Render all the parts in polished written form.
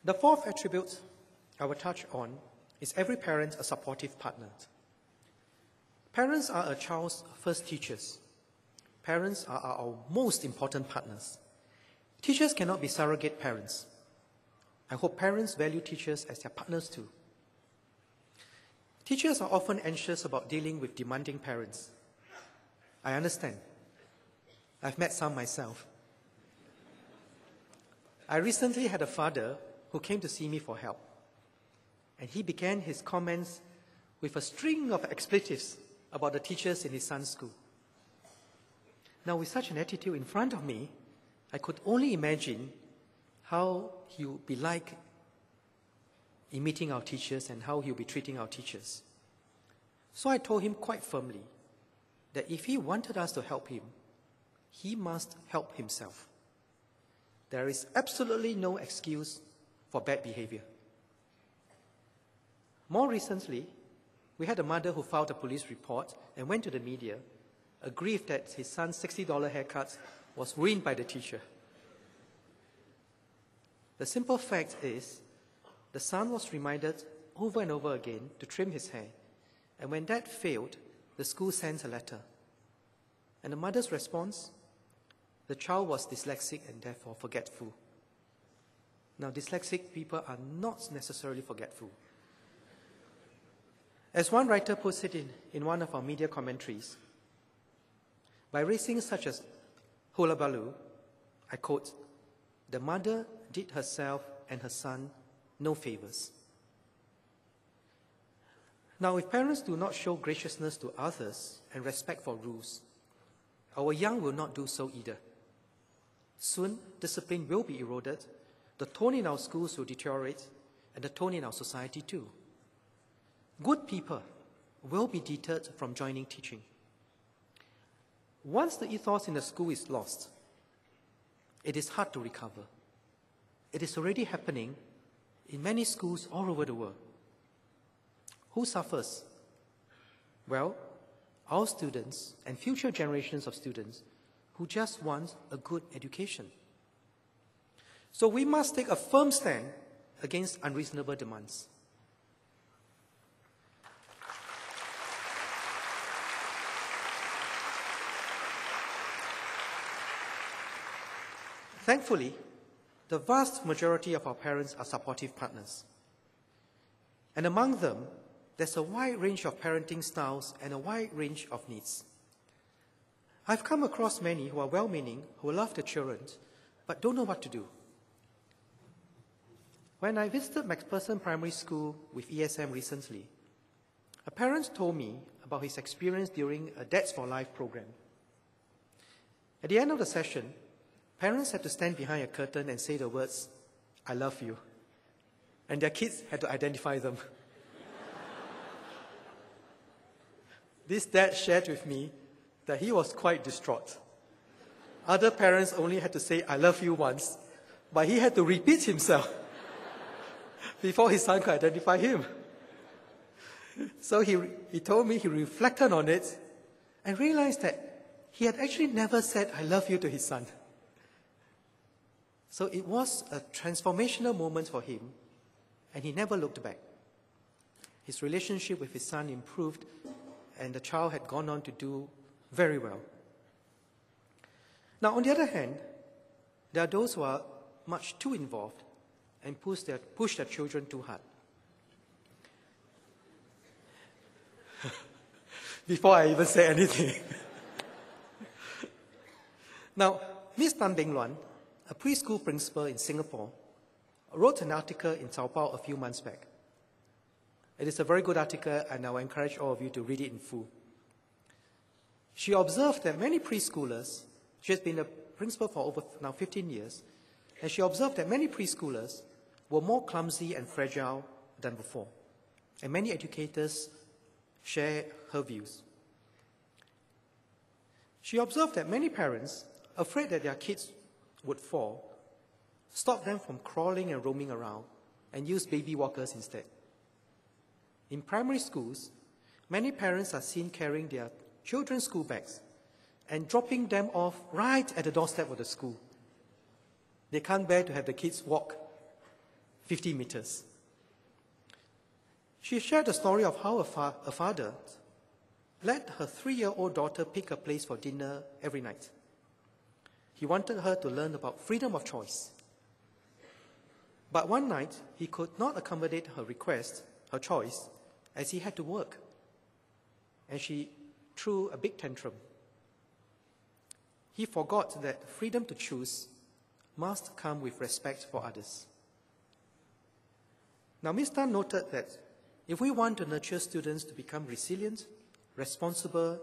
The fourth attribute I will touch on is every parent a supportive partner. Parents are a child's first teachers. Parents are our most important partners. Teachers cannot be surrogate parents. I hope parents value teachers as their partners too. Teachers are often anxious about dealing with demanding parents. I understand. I've met some myself. I recently had a father who came to see me for help, and he began his comments with a string of expletives about the teachers in his son's school. Now, with such an attitude in front of me, I could only imagine how he would be like in meeting our teachers and how he would be treating our teachers. So I told him quite firmly that if he wanted us to help him, he must help himself. There is absolutely no excuse for bad behavior. More recently, we had a mother who filed a police report and went to the media, aggrieved that his son's $60 haircut was ruined by the teacher. The simple fact is, the son was reminded over and over again to trim his hair, and when that failed, the school sent a letter. And the mother's response? The child was dyslexic and therefore forgetful. Now, dyslexic people are not necessarily forgetful. As one writer puts it in one of our media commentaries, by raising such a hullabaloo, I quote, "The mother did herself and her son no favors." Now, if parents do not show graciousness to others and respect for rules, our young will not do so either. Soon, discipline will be eroded, the tone in our schools will deteriorate, and the tone in our society too. Good people will be deterred from joining teaching. Once the ethos in the school is lost, it is hard to recover. It is already happening in many schools all over the world. Who suffers? Well, our students and future generations of students who just want a good education. So we must take a firm stand against unreasonable demands. Thankfully, the vast majority of our parents are supportive partners. And among them, there's a wide range of parenting styles and a wide range of needs. I've come across many who are well-meaning, who love their children, but don't know what to do. When I visited MacPherson Primary School with ESM recently, a parent told me about his experience during a Dads for Life program. At the end of the session, parents had to stand behind a curtain and say the words, "I love you," and their kids had to identify them. This dad shared with me that he was quite distraught. Other parents only had to say, "I love you" once, but he had to repeat himself before his son could identify him. So he told me he reflected on it and realized that he had actually never said, "I love you" to his son. So it was a transformational moment for him, and he never looked back. His relationship with his son improved, and the child had gone on to do very well. Now, on the other hand, there are those who are much too involved and push their children too hard. Before I even say anything. Now, Ms. Tan Beng Luan, a preschool principal in Singapore, wrote an article in Taobao a few months back. It is a very good article, and I will encourage all of you to read it in full. She observed that many preschoolers, she has been a principal for over now 15 years, and she observed that many preschoolers were more clumsy and fragile than before. And many educators share her views. She observed that many parents, afraid that their kids would fall, stop them from crawling and roaming around and use baby walkers instead. In primary schools, many parents are seen carrying their children's school bags and dropping them off right at the doorstep of the school. They can't bear to have the kids walk 50 meters. She shared the story of how a father let her 3-year-old daughter pick a place for dinner every night. He wanted her to learn about freedom of choice. But one night, he could not accommodate her request, her choice, as he had to work. And she threw a big tantrum. He forgot that freedom to choose must come with respect for others. Now, Ms. Tan noted that if we want to nurture students to become resilient, responsible,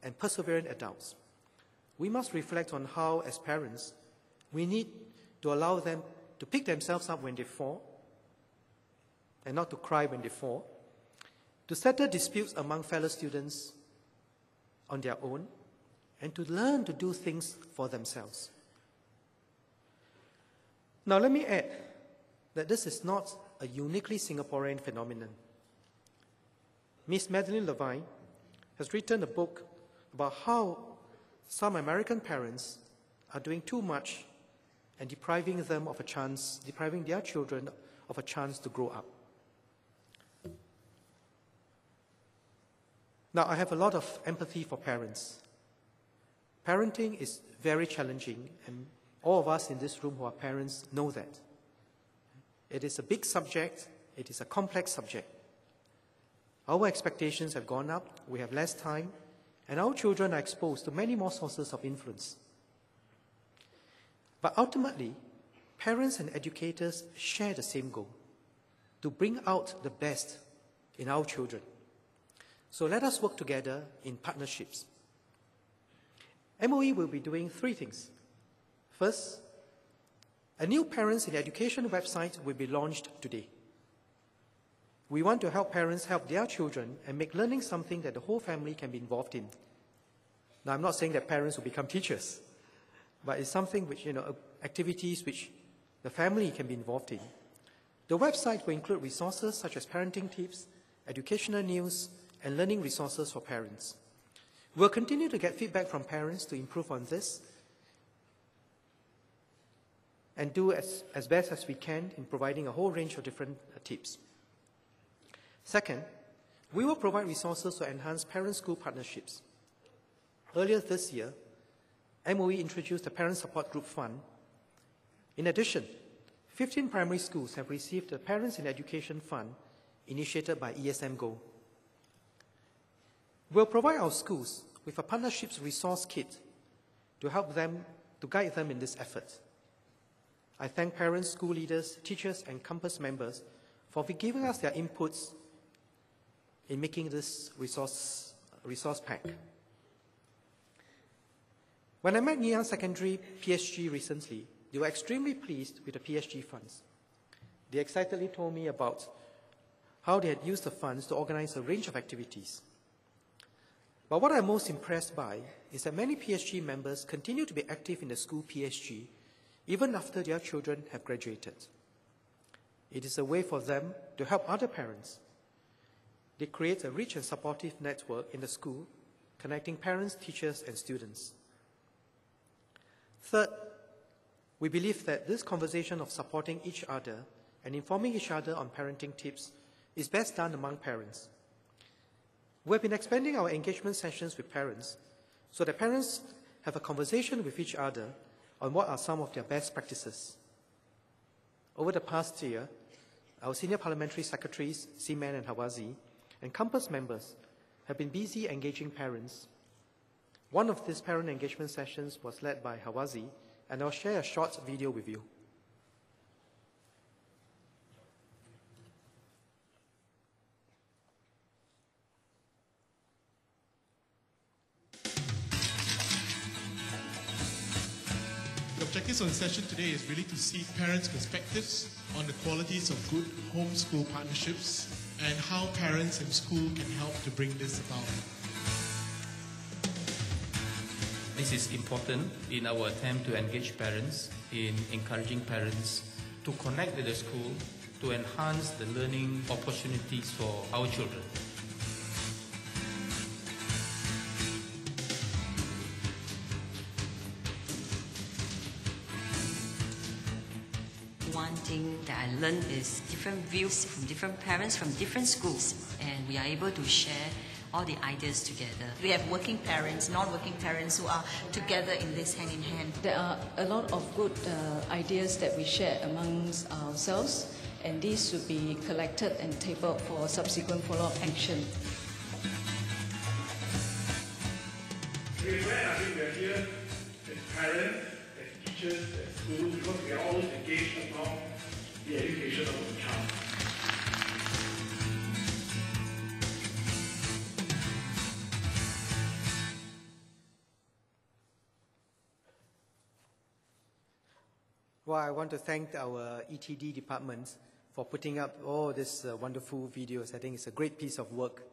and perseverant adults, we must reflect on how, as parents, we need to allow them to pick themselves up when they fall, and not to cry when they fall, to settle disputes among fellow students on their own, and to learn to do things for themselves. Now, let me add that this is not a uniquely Singaporean phenomenon. Ms. Madeline Levine has written a book about how some American parents are doing too much and depriving their children of a chance to grow up. Now, I have a lot of empathy for parents. Parenting is very challenging, and all of us in this room who are parents know that. It is a big subject, it is a complex subject. Our expectations have gone up, we have less time, and our children are exposed to many more sources of influence. But ultimately, parents and educators share the same goal, to bring out the best in our children. So let us work together in partnerships. MOE will be doing 3 things. First, a new Parents in Education website will be launched today. We want to help parents help their children and make learning something that the whole family can be involved in. Now, I'm not saying that parents will become teachers, but it's something which, activities which the family can be involved in. The website will include resources such as parenting tips, educational news, and learning resources for parents. We'll continue to get feedback from parents to improve on this and do as best as we can in providing a whole range of different tips. Second, we will provide resources to enhance parent-school partnerships. Earlier this year, MOE introduced the Parent Support Group Fund. In addition, 15 primary schools have received the Parents in Education Fund initiated by ESM Go. We'll provide our schools with a partnerships resource kit to help them, to guide them in this effort. I thank parents, school leaders, teachers, and campus members for giving us their inputs in making this resource pack. When I met Ngee Ann Secondary PSG recently, they were extremely pleased with the PSG funds. They excitedly told me about how they had used the funds to organize a range of activities. But what I'm most impressed by is that many PSG members continue to be active in the school PSG even after their children have graduated. It is a way for them to help other parents. They create a rich and supportive network in the school, connecting parents, teachers, and students. Third, we believe that this conversation of supporting each other and informing each other on parenting tips is best done among parents. We have been expanding our engagement sessions with parents so that parents have a conversation with each other on what are some of their best practices. Over the past year, our senior parliamentary secretaries, Seaman and Hawazi, and campus members have been busy engaging parents. One of these parent engagement sessions was led by Hawazi, and I'll share a short video with you. The objectives of the session today is really to seek parents' perspectives on the qualities of good homeschool partnerships and how parents and school can help to bring this about. This is important in our attempt to engage parents in encouraging parents to connect with the school to enhance the learning opportunities for our children. thing that I learned is different views from different parents from different schools, and we are able to share all the ideas together. We have working parents, non-working parents who are together in this hand in hand. There are a lot of good ideas that we share amongst ourselves, and these should be collected and tabled for subsequent follow-up action. We're very happy we are here as parents, as teachers, as schools, because we are all engaged around the education of the child. Well, I want to thank our ETD departments for putting up all these wonderful videos. I think it's a great piece of work.